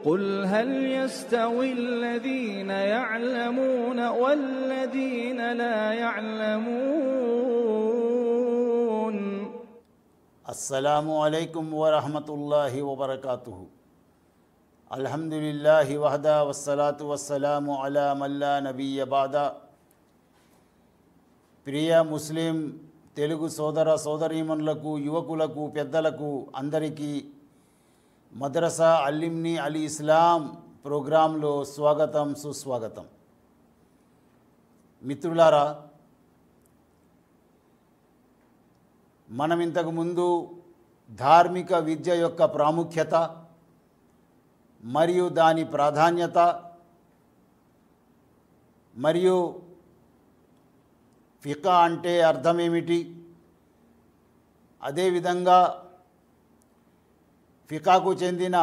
قل هل يستوي الذين يعلمون والذين لا يعلمون. السلام عليكم ورحمة الله وبركاته. الحمد لله وحده والصلاة والسلام على من لا نبي بعد. ప్రియ ముస్లిం తెలుగు సోదర సోదరీమణులకు, యువకులకు, పెద్దలకు అందరికీ మద్రసా అల్లిమ్ని అల్ ఇస్లాం ప్రోగ్రాంలో స్వాగతం, సుస్వాగతం. మిత్రులారా, మనం ఇంతకుముందు ధార్మిక విద్య యొక్క ప్రాముఖ్యత మరియు దాని ప్రాధాన్యత మరియు ఫికా అంటే అర్థమేమిటి, అదేవిధంగా ఫికాకు చెందిన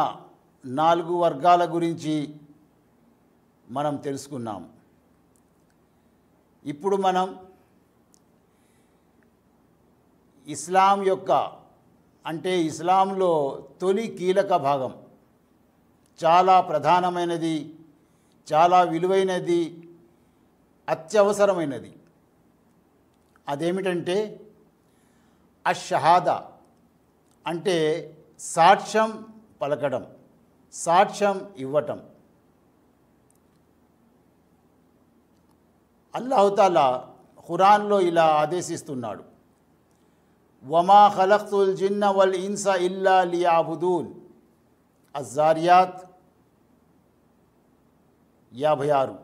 4 వర్గాల గురించి మనం తెలుసుకున్నాం. ఇప్పుడు మనం ఇస్లాం యొక్క అంటే ఇస్లాంలో తొలి కీలక భాగం, చాలా ప్రధానమైనది, చాలా విలువైనది, అత్యవసరమైనది, అదేమిటంటే అషహాదా అంటే సాక్ష్యం పలకడం, సాక్ష్యం ఇవ్వటం. అల్లాహుతాలా ఖురాన్లో ఇలా ఆదేశిస్తున్నాడు, వమా ఖలక్తుల్ జిన్న వల్ ఇన్స ఇల్లా లియాబుదూన్. అజ్జారియాత్ 56.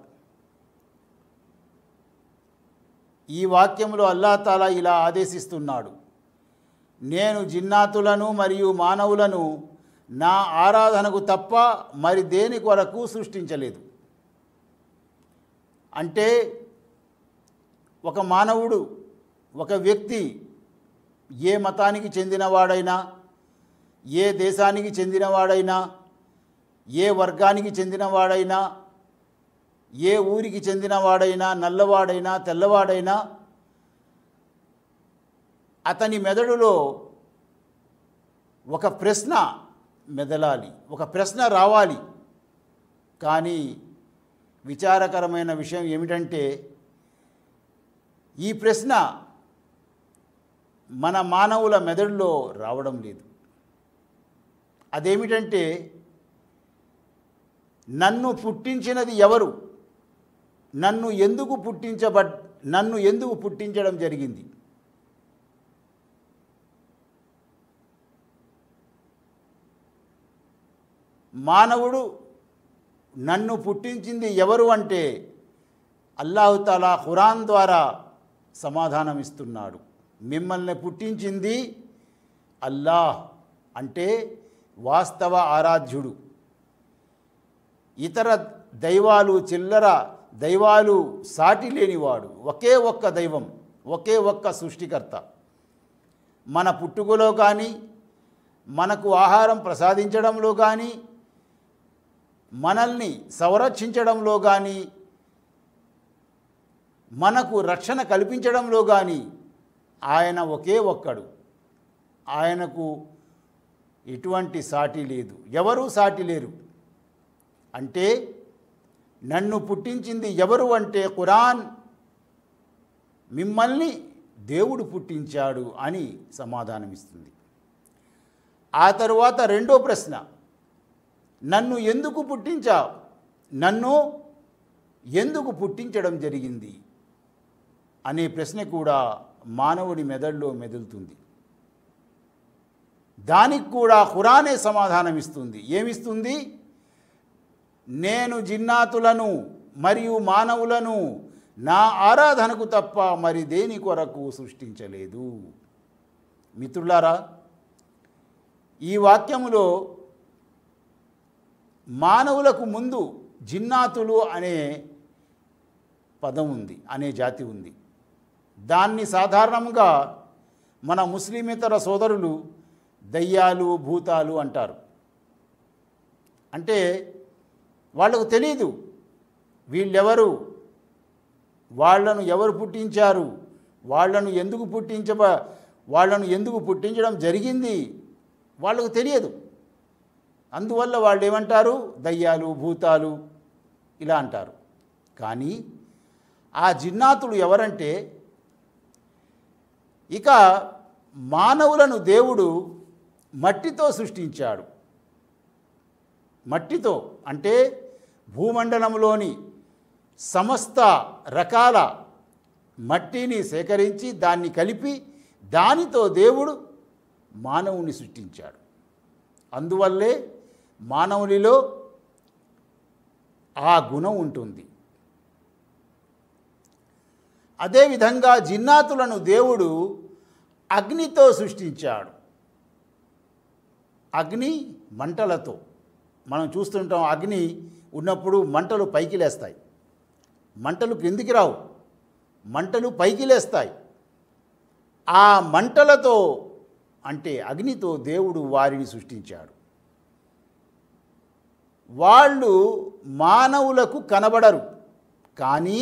ఈ వాక్యంలో అల్లాహ్ ఇలా ఆదేశిస్తున్నాడు, నేను జిన్నాతులను మరియు మానవులను నా ఆరాధనకు తప్ప మరి దేని కొరకు సృష్టించలేదు. అంటే ఒక మానవుడు, ఒక వ్యక్తి ఏ మతానికి చెందినవాడైనా, ఏ దేశానికి చెందినవాడైనా, ఏ వర్గానికి చెందినవాడైనా, ఏ ఊరికి చెందినవాడైనా, నల్లవాడైనా తెల్లవాడైనా, అతని మెదడులో ఒక ప్రశ్న మెదలాలి, ఒక ప్రశ్న రావాలి. కానీ విచారకరమైన విషయం ఏమిటంటే ఈ ప్రశ్న మన మానవుల మెదడులో రావడం లేదు. అదేమిటంటే నన్ను పుట్టించినది ఎవరు, నన్ను ఎందుకు పుట్టించడం జరిగింది, మానవుడు నన్ను పుట్టించింది ఎవరు అంటే అల్లాహుతాలా ఖురాన్ ద్వారా సమాధానం ఇస్తున్నాడు. మిమ్మల్ని పుట్టించింది అల్లాహ్, అంటే వాస్తవ ఆరాధ్యుడు. ఇతర దైవాలు, చిల్లర దైవాలు సాటి లేనివాడు, ఒకే ఒక్క దైవం, ఒకే ఒక్క సృష్టికర్త. మన పుట్టుకలో కానీ, మనకు ఆహారం ప్రసాదించడంలో కానీ, మనల్ని సంరక్షించడంలో కానీ, మనకు రక్షణ కల్పించడంలో కానీ ఆయన ఒకే ఒక్కడు. ఆయనకు ఎటువంటి సాటి లేదు, ఎవరూ సాటి లేరు. అంటే నన్ను పుట్టించింది ఎవరు అంటే ఖురాన్ మిమ్మల్ని దేవుడు పుట్టించాడు అని సమాధానమిస్తుంది. ఆ తరువాత రెండో ప్రశ్న, నన్ను ఎందుకు పుట్టించావు, నన్ను ఎందుకు పుట్టించడం జరిగింది అనే ప్రశ్న కూడా మానవుడి మెదడులో మెదులుతుంది. దానికి కూడా ఖురానే సమాధానం ఇస్తుంది. ఏమిస్తుంది? నేను జిన్నాతులను మరియు మానవులను నా ఆరాధనకు తప్ప మరి దేని కొరకు సృష్టించలేదు. మిత్రులారా, ఈ వాక్యములో మానవులకు ముందు జిన్నాతులు అనే పదం ఉంది, అనే జాతి ఉంది. దాన్ని సాధారణంగా మన ముస్లిమేతర సోదరులు దయ్యాలు, భూతాలు అంటారు. అంటే వాళ్ళకు తెలీదు వీళ్ళెవరు, వాళ్ళను ఎవరు పుట్టించారు, వాళ్ళను ఎందుకు పుట్టించడం జరిగింది వాళ్ళకు తెలియదు. అందువల్ల వాళ్ళు ఏమంటారు? దయ్యాలు, భూతాలు ఇలా అంటారు. కానీ ఆ జిన్నాతులు ఎవరంటే, ఇక మానవులను దేవుడు మట్టితో సృష్టించాడు. మట్టితో అంటే భూమండలంలోని సమస్త రకాల మట్టిని సేకరించి దాన్ని కలిపి దానితో దేవుడు మానవుని సృష్టించాడు. అందువల్లే మానవునిలో ఆ గుణం ఉంటుంది. అదేవిధంగా జిన్నాతులను దేవుడు అగ్నితో సృష్టించాడు. అగ్ని మంటలతో మనం చూస్తుంటాం. అగ్ని ఉన్నప్పుడు మంటలు పైకి లేస్తాయి, మంటలు క్రిందికి రావు, మంటలు పైకి లేస్తాయి. ఆ మంటలతో అంటే అగ్నితో దేవుడు వారిని సృష్టించాడు. వాళ్ళు మానవులకు కనబడరు, కానీ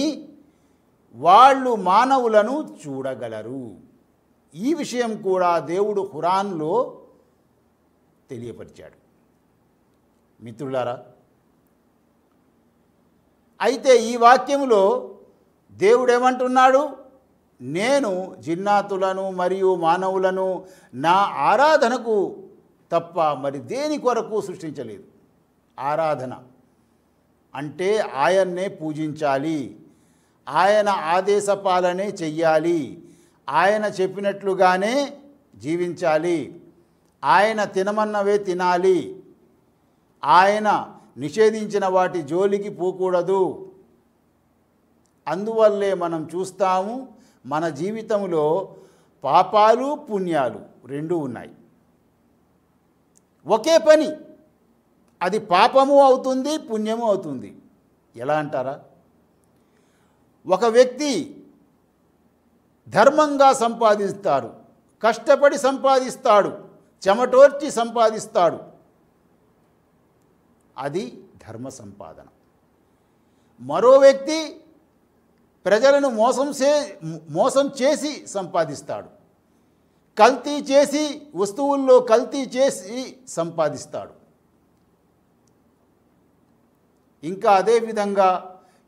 వాళ్ళు మానవులను చూడగలరు. ఈ విషయం కూడా దేవుడు ఖురాన్లో తెలియపరిచాడు. మిత్రులారా, అయితే ఈ వాక్యంలో దేవుడు ఏమంటున్నాడు? నేను జిన్నాతులను మరియు మానవులను నా ఆరాధనకు తప్ప మరి దేని కొరకు సృష్టించలేదు. ఆరాధన అంటే ఆయన్నే పూజించాలి, ఆయన ఆదేశ పాలనే చెయ్యాలి, ఆయన చెప్పినట్లుగానే జీవించాలి, ఆయన తినమన్నవే తినాలి, ఆయన నిషేధించిన వాటి జోలికి పోకూడదు. అందువల్లే మనం చూస్తాము మన జీవితంలో పాపాలు పుణ్యాలు రెండూ ఉన్నాయి. ఒకే పని, అది పాపము అవుతుంది, పుణ్యము అవుతుంది. ఎలా అంటారా? ఒక వ్యక్తి ధర్మంగా సంపాదిస్తాడు, కష్టపడి సంపాదిస్తాడు, చెమటోర్చి సంపాదిస్తాడు, అది ధర్మ సంపాదన. మరో వ్యక్తి ప్రజలను మోసం చేసి సంపాదిస్తాడు, కల్తీ చేసి వస్తువుల్లో కల్తీ చేసి సంపాదిస్తాడు. ఇంకా అదేవిధంగా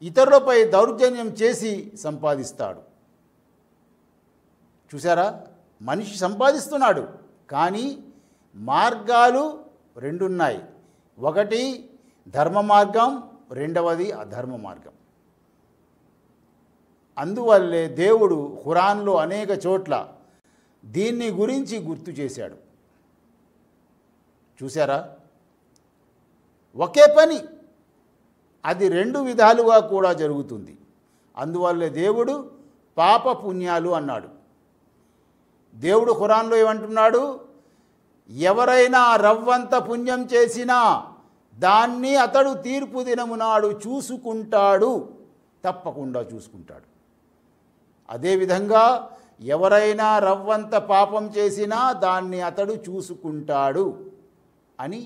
ఇతరులపై దౌర్జన్యం చేసి సంపాదిస్తాడు. చూసారా? మనిషి సంపాదిస్తున్నాడు, కానీ మార్గాలు రెండున్నాయి. ఒకటి ధర్మ మార్గం, రెండవది అధర్మ మార్గం. అందువల్లే దేవుడు ఖురాన్లో అనేక చోట్ల దీన్ని గురించి గుర్తు చేశాడు. చూసారా? ఒకే పని, అది రెండు విధాలుగా కూడా జరుగుతుంది. అందువల్లే దేవుడు పాప పుణ్యాలు అన్నాడు. దేవుడు ఖురాన్లో ఏమంటున్నాడు? ఎవరైనా రవ్వంత పుణ్యం చేసినా దాన్ని అతడు తీర్పు దినము నాడు చూసుకుంటాడు, తప్పకుండా చూసుకుంటాడు. అదేవిధంగా ఎవరైనా రవ్వంత పాపం చేసినా దాన్ని అతడు చూసుకుంటాడు అని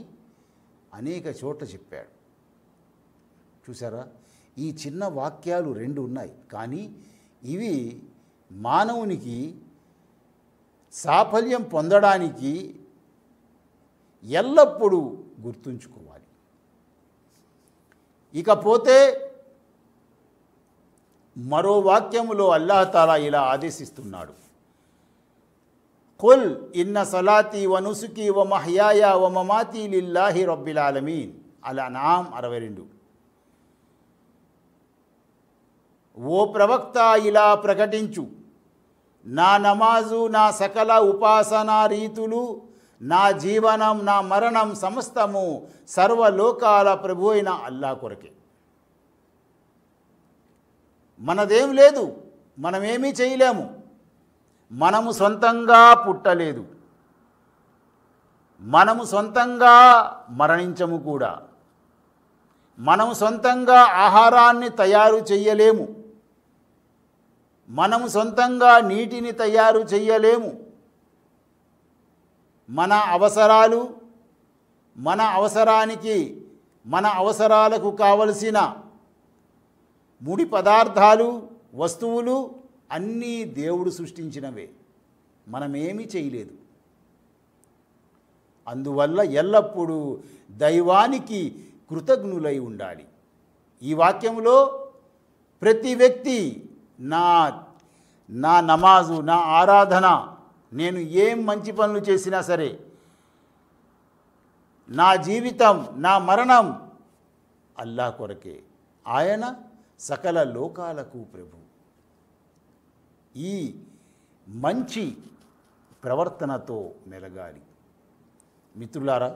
అనేక చోట్ల చెప్పాడు. చూసారా? ఈ చిన్న వాక్యాలు రెండు ఉన్నాయి, కానీ ఇవి మానవునికి సాఫల్యం పొందడానికి ఎల్లప్పుడూ గుర్తుంచుకోవాలి. ఇకపోతే మరో వాక్యములో అల్లాహ్ తాలా ఇలా ఆదేశిస్తున్నాడు. ఖుల్ ఇన్న సలాతి వ నుసుకి వ మహ్యాయ వ మమాతి లిల్లాహి రబ్బిల్ ఆలమీన్. అల్-అన్ఆమ్ 62. ఓ ప్రవక్త, ఇలా ప్రకటించు, నా నమాజు, నా సకల ఉపాసనా రీతులు, నా జీవనం, నా మరణం సమస్తము సర్వలోకాల ప్రభు అయిన అల్లాహ్ కొరకే. మనదేం లేదు, మనమేమీ చేయలేము. మనము సొంతంగా పుట్టలేదు, మనము సొంతంగా మరణించము కూడా. మనము సొంతంగా ఆహారాన్ని తయారు చెయ్యలేము, మనము సొంతంగా నీటిని తయారు చెయ్యలేము. మన అవసరాలు, మన అవసరాలకు కావలసిన ముడి పదార్థాలు, వస్తువులు అన్నీ దేవుడు సృష్టించినవే, మనమేమీ చేయలేదు. అందువల్ల ఎల్లప్పుడూ దైవానికి కృతజ్ఞులై ఉండాలి. ఈ వాక్యంలో ప్రతి వ్యక్తి నా నా నమాజు, నా ఆరాధన, నేను ఏం మంచి పనులు చేసినా సరే, నా జీవితం, నా మరణం అల్లా కొరకే. ఆయన సకల లోకాలకు ప్రభు. ఈ మంచి ప్రవర్తనతో మెలగాలి. మిత్రులారా,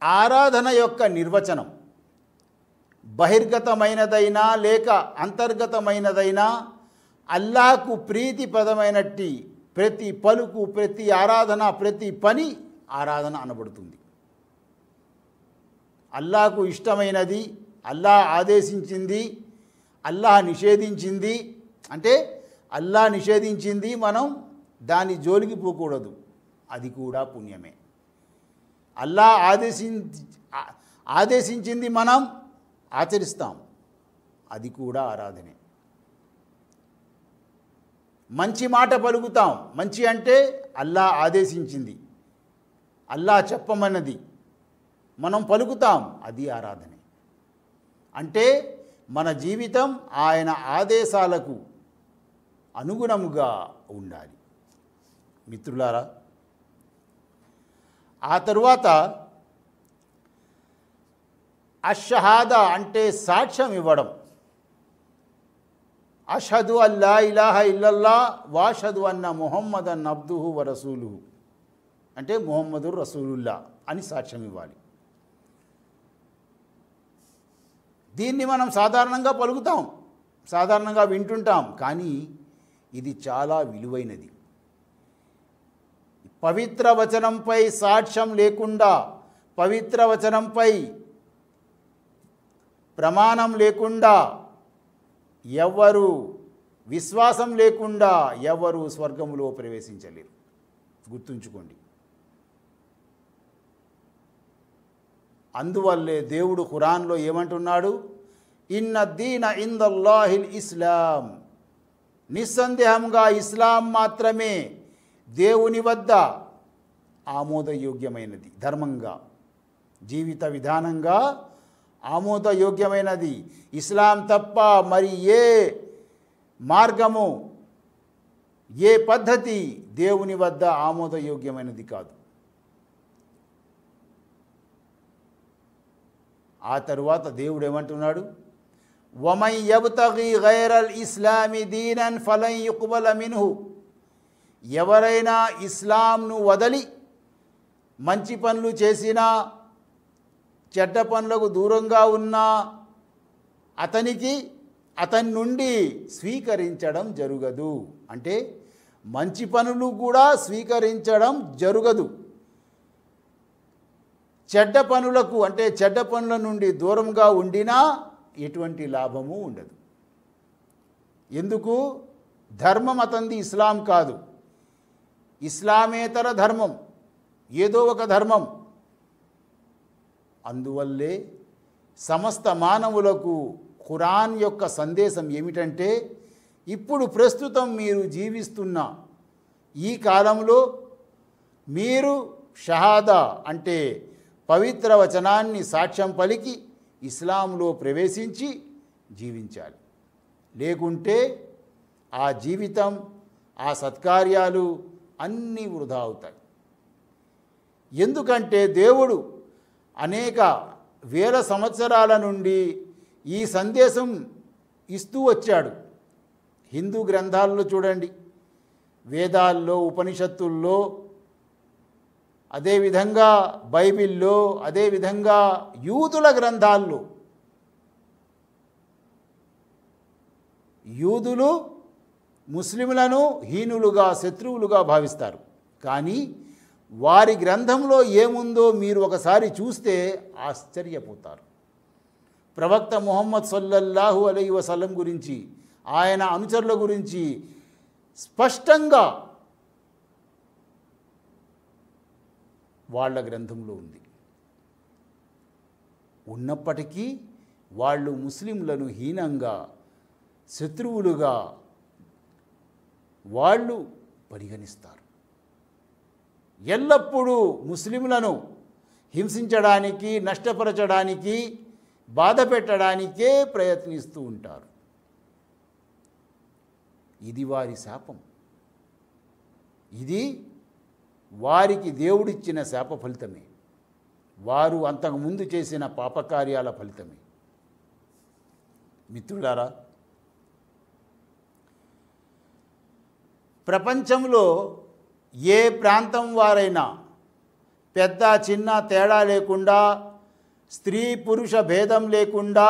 ఆరాధన యొక్క నిర్వచనం బహిర్గతమైనదైనా లేక అంతర్గతమైనదైనా అల్లాహకు ప్రీతిపదమైనట్టి ప్రతి పలుకు, ప్రతి ఆరాధన, ప్రతి పని ఆరాధన అనబడుతుంది. అల్లాహకు ఇష్టమైనది, అల్లాహ్ ఆదేశించింది, అల్లాహ్ నిషేధించింది, అంటే అల్లాహ్ నిషేధించింది మనం దాని జోలికి పోకూడదు, అది కూడా పుణ్యమే. అల్లాహ్ ఆదేశించింది మనం ఆచరిస్తాం, అది కూడా ఆరాధనే. మంచి మాట పలుకుతాం, మంచి అంటే అల్లాహ్ ఆదేశించింది, అల్లాహ్ చెప్పమన్నది మనం పలుకుతాం, అది ఆరాధనే. అంటే మన జీవితం ఆయన ఆదేశాలకు అనుగుణముగా ఉండాలి. మిత్రులారా, ఆ తరువాత అష్షహాదా అంటే సాక్ష్యం ఇవ్వడం. అష్హదు అల్లా ఇలాహ ఇల్లల్లా వాషదు అన్న ముహమ్మదన్ అబ్దుహు వ రసూలుహు అంటే ముహమ్మదు రసూలుల్లా అని సాక్ష్యం ఇవ్వాలి. దీన్ని మనం సాధారణంగా పలుకుతాం, సాధారణంగా వింటుంటాం, కానీ ఇది చాలా విలువైనది. పవిత్ర వచనంపై సాక్ష్యం లేకుండా, పవిత్ర వచనంపై ప్రమాణం లేకుండా, ఎవరు విశ్వాసం లేకుండా ఎవరు స్వర్గములో ప్రవేశించలేరు. గుర్తుంచుకోండి. అందువల్లే దేవుడు ఖురాన్లో ఏమంటున్నాడు? ఇన్న దీన ఇందల్లాహిల్ ఇస్లాం, నిస్సందేహంగా ఇస్లాం మాత్రమే దేవుని వద్ద ఆమోదయోగ్యమైనది, ధర్మంగా, జీవిత విధానంగా ఆమోదయోగ్యమైనది. ఇస్లాం తప్ప మరి ఏ మార్గము, ఏ పద్ధతి దేవుని వద్ద ఆమోదయోగ్యమైనది కాదు. ఆ తరువాత దేవుడు ఏమంటున్నాడు? వమై యబ్తగి గైరల్ ఇస్లామి దీనన్ ఫలన్ యుక్బల మిన్హు, ఎవరైనా ఇస్లాంను వదలి మంచి పనులు చేసినా, చెడ్డ పనులకు దూరంగా ఉన్నా అతని నుండి స్వీకరించడం జరగదు. అంటే మంచి పనులు కూడా స్వీకరించడం జరగదు. చెడ్డ పనులకు అంటే చెడ్డ పనుల నుండి దూరంగా ఉండినా ఎటువంటి లాభము ఉండదు. ఎందుకు? ధర్మం అతనిది ఇస్లాం కాదు, ఇస్లామేతర ధర్మం, ఏదో ఒక ధర్మం. అందువల్లే సమస్త మానవులకు ఖురాన్ యొక్క సందేశం ఏమిటంటే, ఇప్పుడు ప్రస్తుతం మీరు జీవిస్తున్న ఈ కాలంలో మీరు షహాదా అంటే పవిత్ర వచనాన్ని సాక్ష్యం పలికి ఇస్లాంలో ప్రవేశించి జీవించాలి. లేకుంటే ఆ జీవితం, ఆ సత్కార్యాలు అన్నీ వృధా అవుతాయి. ఎందుకంటే దేవుడు అనేక వేల సంవత్సరాల నుండి ఈ సందేశం ఇస్తూ వచ్చాడు. హిందూ గ్రంథాల్లో చూడండి, వేదాల్లో, ఉపనిషత్తుల్లో, అదేవిధంగా బైబిల్లో, అదేవిధంగా యూదుల గ్రంథాల్లో యూదులు ముస్లింలను హీనులుగా, శత్రువులుగా భావిస్తారు. కానీ వారి గ్రంథంలో ఏముందో మీరు ఒకసారి చూస్తే ఆశ్చర్యపోతారు. ప్రవక్త ముహమ్మద్ సల్లల్లాహు అలైహి వసల్లం గురించి, ఆయన అనుచరుల గురించి స్పష్టంగా వాళ్ళ గ్రంథంలో ఉంది. ఉన్నప్పటికీ వాళ్ళు ముస్లింలను హీనంగా, శత్రువులుగా వాళ్ళు పరిగణిస్తారు. ఎల్లప్పుడూ ముస్లింలను హింసించడానికి, నష్టపరచడానికి, బాధ పెట్టడానికే ప్రయత్నిస్తూ ఉంటారు. ఇది వారి శాపం. ఇది వారికి దేవుడిచ్చిన శాప ఫలితమే. వారు అంతకుముందు చేసిన పాపకార్యాల ఫలితమే. మిత్రులారా, ప్రపంచంలో ఏ ప్రాంతం వారైనా పెద్ద చిన్న తేడా లేకుండా, స్త్రీ పురుష భేదం లేకుండా,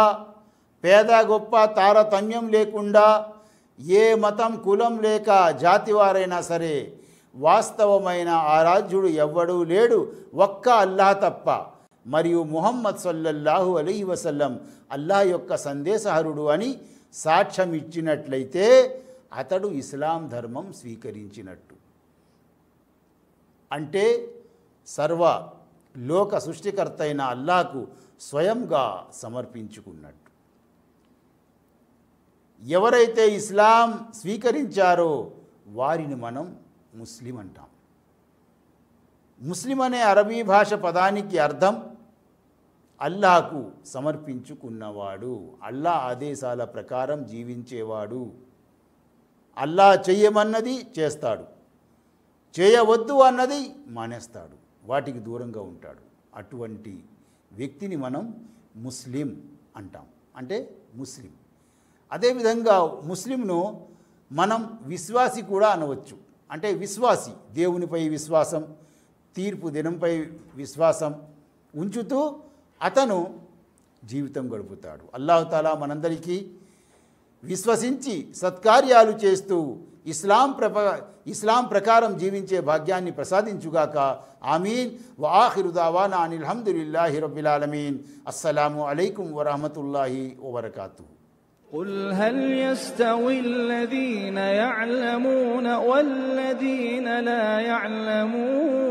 పేద గొప్ప తారతమ్యం లేకుండా, ఏ మతం కులం లేక జాతి వారైనా సరే వాస్తవమైన ఆరాధ్యుడు ఎవ్వడూ లేడు, ఒక్క అల్లాహ్ తప్ప. మరియు ముహమ్మద్ సల్లల్లాహు అలైహి వసల్లం అల్లాహ్ యొక్క సందేశహరుడు అని సాక్ష్యం ఇచ్చినట్లయితే అతడు ఇస్లాం ధర్మం స్వీకరించినట్టు. అంటే సర్వ లోక సృష్టికర్త అయిన అల్లాహ్కు స్వయంగా సమర్పించుకున్నట్టు. ఎవరైతే ఇస్లాం స్వీకరించారో వారిని మనం ముస్లిం అంటాం. ముస్లిం అనే అరబీ భాష పదానికి అర్థం అల్లాహ్కు సమర్పించుకున్నవాడు, అల్లాహ్ ఆదేశాల ప్రకారం జీవించేవాడు. అల్లాహ్ చెయ్యమన్నది చేస్తాడు, చేయవద్దు అన్నది మానేస్తాడు, వాటికి దూరంగా ఉంటాడు. అటువంటి వ్యక్తిని మనం ముస్లిం అంటాం, అంటే ముస్లిం. అదేవిధంగా ముస్లింను మనం విశ్వాసి కూడా అనవచ్చు. అంటే విశ్వాసి, దేవునిపై విశ్వాసం, తీర్పు దినంపై విశ్వాసం ఉంచుతూ అతను జీవితం గడుపుతాడు. అల్లాహ్ తాలా మనందరికీ విశ్వసించి సత్కార్యాలు చేస్తూ ఇస్లాం ప్రకారం జీవించే భాగ్యాన్ని ప్రసాదించుగాక. ఆమీన్. వ ఆఖిరు దావానా అనిల్ హమ్దులిల్లాహి రబ్బిల్ ఆలమీన్. అస్సలాము అలైకుం వరహమతుల్లాహి వబరకాతుహు. قل هل يستوي الذين يعلمون والذين لا يعلمون